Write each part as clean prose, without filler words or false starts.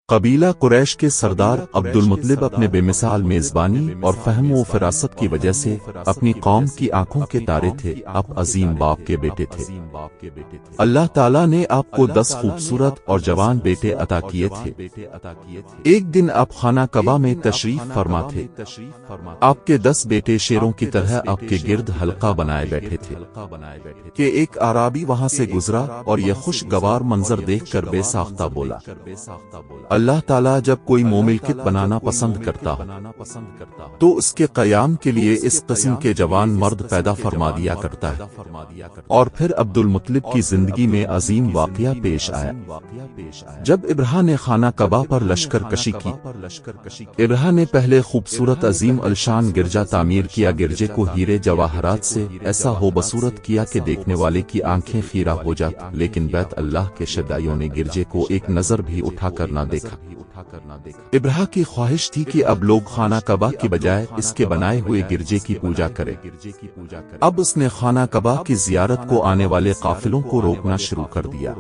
قبیلہ قریش کے سردار عبد المطلب اپنے بے مثال میزبانی اور فہم و فراست کی وجہ سے اپنی قوم کی آنکھوں کے تارے تھے۔ آپ عظیم باپ کے بیٹے تھے۔ اللہ تعالیٰ نے آپ کو 10 خوبصورت اور جوان بیٹے عطا کیے تھے۔ ایک دن آپ خانہ کعبہ میں تشریف فرما تھے۔ آپ کے 10 بیٹے شیروں کی طرح آپ کے گرد حلقہ بنائے بیٹھے تھے کہ ایک اعرابی وہاں سے گزرا اور یہ خوشگوار منظر دیکھ کر بے ساختہ بولا، اللہ تعالیٰ جب کوئی مملکت بنانا پسند کرتا تو اس کے قیام کے لیے اس قسم کے جوان مرد پیدا فرما دیا کرتا ہے۔ اور پھر عبد المطلب کی زندگی میں عظیم واقعہ پیش آیا۔ جب ابرہہ نے خانہ کعبہ پر لشکر کشی کی، ابرہہ نے پہلے خوبصورت عظیم الشان گرجا تعمیر کیا۔ گرجے کو ہیرے جواہرات سے ایسا ہو بصورت کیا کہ دیکھنے والے کی آنکھیں خیرہ ہو جاتی، لیکن بیت اللہ کے شدائیوں نے گرجے کو ایک نظر بھی اٹھا کر نہ دیکھا۔ ابرہہ کی خواہش تھی کہ اب لوگ خانہ کعبہ کی بجائے اس کے بنائے ہوئے گرجے کی پوجا کریں۔ اب اس نے خانہ کعبہ کی زیارت کو آنے والے قافلوں کو روکنا شروع کر دیا،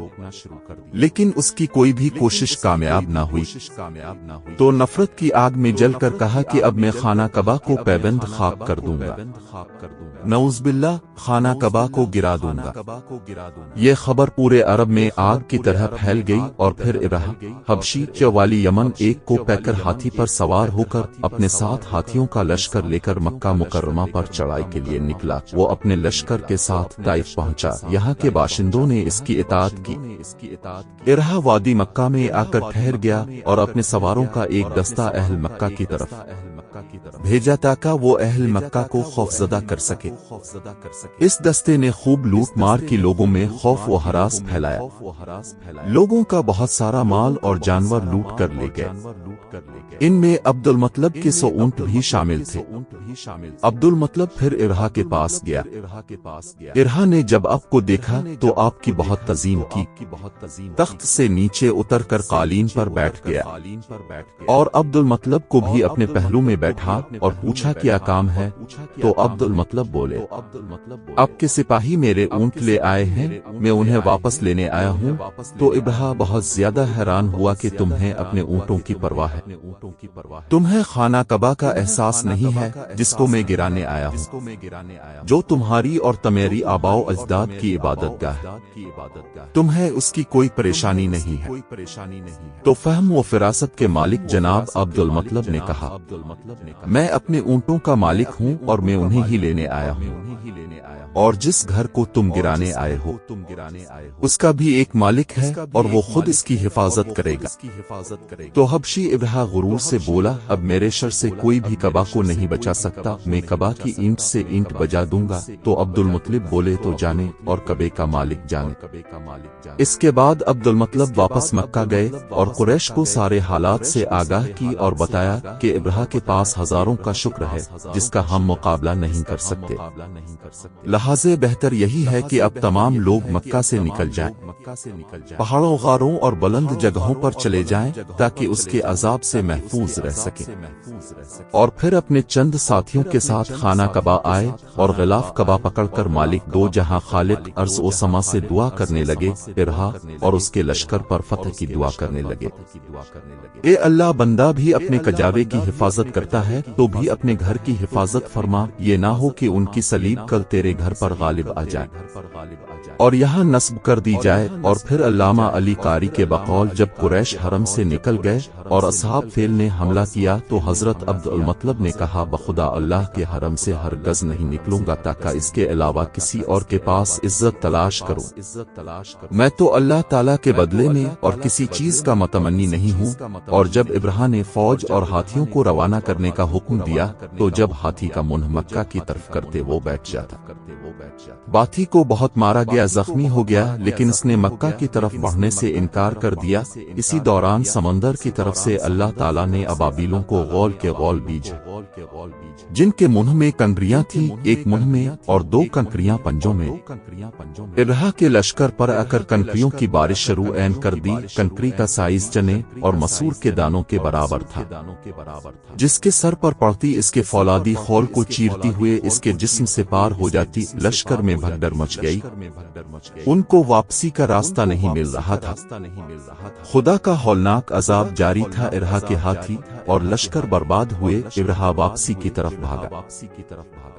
لیکن اس کی کوئی بھی کوشش کامیاب نہ ہوئی۔ تو نفرت کی آگ میں جل کر کہا کہ اب میں خانہ کعبہ کو پیوند خاک کر دوں گا، نعوذ باللہ، خانہ کعبہ کو گرا دوں گا۔ یہ خبر پورے عرب میں آگ کی طرح پھیل گئی، اور پھر ابرہہ حبشی والی یمن ایک کو پیکر ہاتھی پر سوار ہو کر اپنے ساتھ ہاتھیوں کا لشکر لے کر مکہ مکرمہ پر چڑھائی کے لیے نکلا۔ وہ اپنے لشکر کے ساتھ طائف پہنچا، یہاں کے باشندوں نے اس کی اطاعت کی۔ ابرہہ وادی مکہ میں آ کر ٹھہر گیا اور اپنے سواروں کا ایک دستہ اہل مکہ کی طرف بھیجا تاکہ وہ اہل مکہ کو خوفزدہ کر سکے۔ اس دستے نے خوب لوٹ مار کی لوگوں میں خوف و ہراس پھیلایا۔ لوگوں کا بہت سارا مال اور جانور لوٹ کر لے گئے۔ ان میں عبد المطلب کے 100 اونٹ بھی شامل تھے۔ عبد المطلب پھر ابرہہ کے پاس گیا۔ ابرہہ نے جب آپ کو دیکھا تو آپ کی بہت تعظیم کی، تخت سے نیچے اتر کر قالین پر بیٹھ گیا اور عبد المطلب کو بھی اپنے پہلو میں بیٹھا اور پوچھا کیا کام ہے؟ تو عبد المطلب بولے، آپ کے سپاہی میرے اونٹ لے آئے ہیں، میں انہیں واپس لینے آیا ہوں۔ تو ابرہہ بہت زیادہ حیران ہوا کہ تمہیں اپنے اونٹوں کی پرواہ ہے، تمہیں خانہ کعبہ کا احساس نہیں ہے جس کو میں گرانے آیا ہوں، جو تمہاری اور تمہاری آباء و اجداد کی عبادت گاہ ہے، تمہیں اس کی کوئی پریشانی نہیں ہے۔ تو فہم و فراست کے مالک جناب عبد المطلب نے کہا، میں اپنے اونٹوں کا مالک ہوں اور میں انہیں ہی لینے آیا ہوں، اور جس گھر کو تم گرانے آئے ہو اس کا بھی ایک مالک ہے اور وہ خود اس کی حفاظت کرے گا۔ تو حبشی ابرہہ غرور سے بولا، اب میرے شر سے کوئی بھی کعبہ کو نہیں بچا سکتا، میں کعبہ کی اینٹ سے اینٹ بجا دوں گا۔ تو عبد المطلب بولے، تو جانے اور کعبے کا مالک جانے۔ اس کے بعد عبد المطلب واپس مکہ گئے اور قریش کو سارے حالات سے آگاہ کی اور بتایا کہ ابرہہ کے پاس ہزاروں کا شکر ہے جس کا ہم مقابلہ نہیں کر سکتے، لہٰذا بہتر یہی ہے کہ اب تمام لوگ مکہ سے نکل جائیں، پہاڑوں، غاروں اور بلند جگہوں پر چلے جائیں تاکہ اس کے عذاب سے محفوظ رہ سکیں۔ اور پھر اپنے چند ساتھیوں کے ساتھ خانہ کعبہ آئے اور غلاف کعبہ پکڑ کر مالک دو جہاں خالق ارض و سما سے دعا کرنے لگے، ابرہہ اور اس کے لشکر پر فتح کی دعا کرنے لگے۔ اے اللہ، بندہ بھی اپنے کجاوے کی حفاظت کرتا ہے تو بھی اپنے گھر کی حفاظت فرما، یہ نہ ہو کہ ان کی صلیب کل تیرے گھر پر غالب آ جائے اور یہاں نصب کر دی جائے۔ اور پھر علامہ علی قاری کے بقول جب قریش حرم سے نکل گئے اور اصحاب فیل نے حملہ کیا تو حضرت عبد المطلب نے کہا، بخدا اللہ کے حرم سے ہرگز نہیں نکلوں گا تاکہ اس کے علاوہ کسی اور کے پاس عزت تلاش کروں، میں تو اللہ تعالیٰ کے بدلے میں اور کسی چیز کا متمنی نہیں ہوں۔ اور جب ابرہہ نے فوج اور ہاتھیوں کو روانہ کرنے کا حکم دیا تو جب ہاتھی کا منہ مکہ کی طرف کرتے وہ بیٹھ جاتا۔ ہاتھی کو بہت مارا گیا، زخمی ہو گیا، لیکن اس نے مکہ کی طرف بڑھنے سے انکار کر دیا۔ اسی دوران سمندر کی طرف سے اللہ تعالیٰ نے ابابیلوں کو غول کے غول بیج، جن کے منہ میں کنکریاں تھیں، ایک منہ میں اور 2 کنکریاں پنجوں میں، ابرہہ کے لشکر پر آ کر کنکریوں کی بارش شروع کر دی۔ کنکری کا سائز چنے اور مسور کے دانوں کے برابر تھا، جس کے سر پر پڑتی اس کے فولادی خول کو چیرتی ہوئے اس کے جسم سے پار ہو جاتی۔ لشکر میں بھگدڑ مچ گئی ان کو واپسی کا راستہ نہیں مل رہا تھا۔ خدا کا ہولناک عذاب جاری تھا۔ ابرہہ کے ہاتھی اور لشکر برباد ہوئے۔ ابرہہ واپسی کی طرف بھاگا۔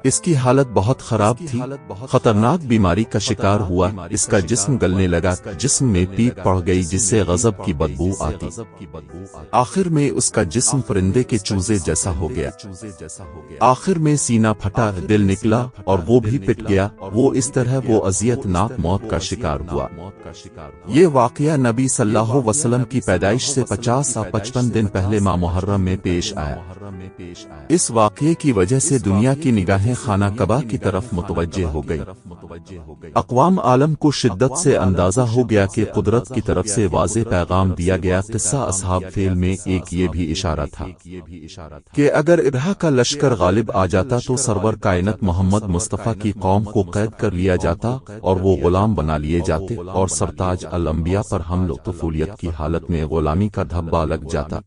اس کی حالت بہت خراب تھی، خطرناک بیماری کا شکار ہوا۔ اس کا جسم گلنے لگا، جسم میں پیپ پڑ گئی جس سے غضب کی بدبو آتی۔ آخر میں اس کا جسم پرندے کے چوزے جیسا ہو گیا۔ آخر میں سینہ پھٹا، دل نکلا اور وہ بھی پٹ گیا۔ وہ اس طرح وہ اذیت ناک موت کا شکار ہوا۔ یہ واقعہ نبی صلی اللہ علیہ وسلم کی پیدائش سے 50 سے 55 دن پہلے ماہ محرم میں پیش آیا۔ اس واقعے کی وجہ سے دنیا کی نگاہیں خانہ کعبہ کی طرف متوجہ ہو گئی۔ اقوام عالم کو شدت سے اندازہ ہو گیا کہ قدرت کی طرف سے واضح پیغام دیا گیا۔ قصہ اصحاب فیل میں ایک یہ بھی اشارہ تھا کہ اگر ابرہہ کا لشکر غالب آ جاتا تو سرور کائنات محمد مصطفیٰ کی قوم کو قید کر لیا جاتا اور وہ غلام بنا لیے جاتے اور سرتاج الانبیاء پر حمل و طفولیت کی حالت میں غلامی کا دھبا لگ جاتا۔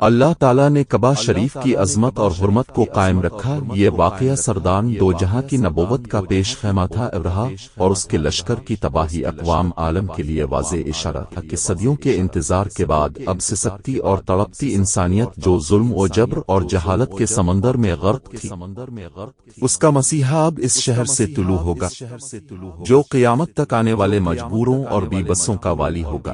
اللہ تعالیٰ نے کعبہ شریف کی عظمت اور حرمت کو قائم رکھا۔ یہ واقعہ سردان دو جہاں کی نبوت کا پیش خیمہ تھا۔ ابرہہ اور اس کے لشکر کی تباہی اقوام عالم کے لیے واضح اشارہ تھا کہ صدیوں کے انتظار کے بعد اب سسکتی اور تڑپتی انسانیت جو ظلم و جبر اور جہالت کے سمندر میں غرق تھی، اس کا مسیحا اب اس شہر سے طلوع ہوگا جو قیامت تک آنے والے مجبوروں اور بے بسوں کا والی ہوگا،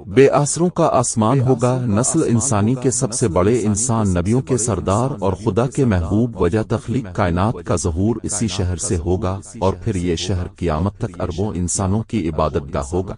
بے آسروں کا آسمان ہوگا۔ نسل انسانی کے سب سے بڑے انسان، نبیوں کے سردار اور خدا کے محبوب وجہ تخلیق کائنات کا ظہور اسی شہر سے ہوگا، اور پھر یہ شہر قیامت تک اربوں انسانوں کی عبادت گاہ ہوگا۔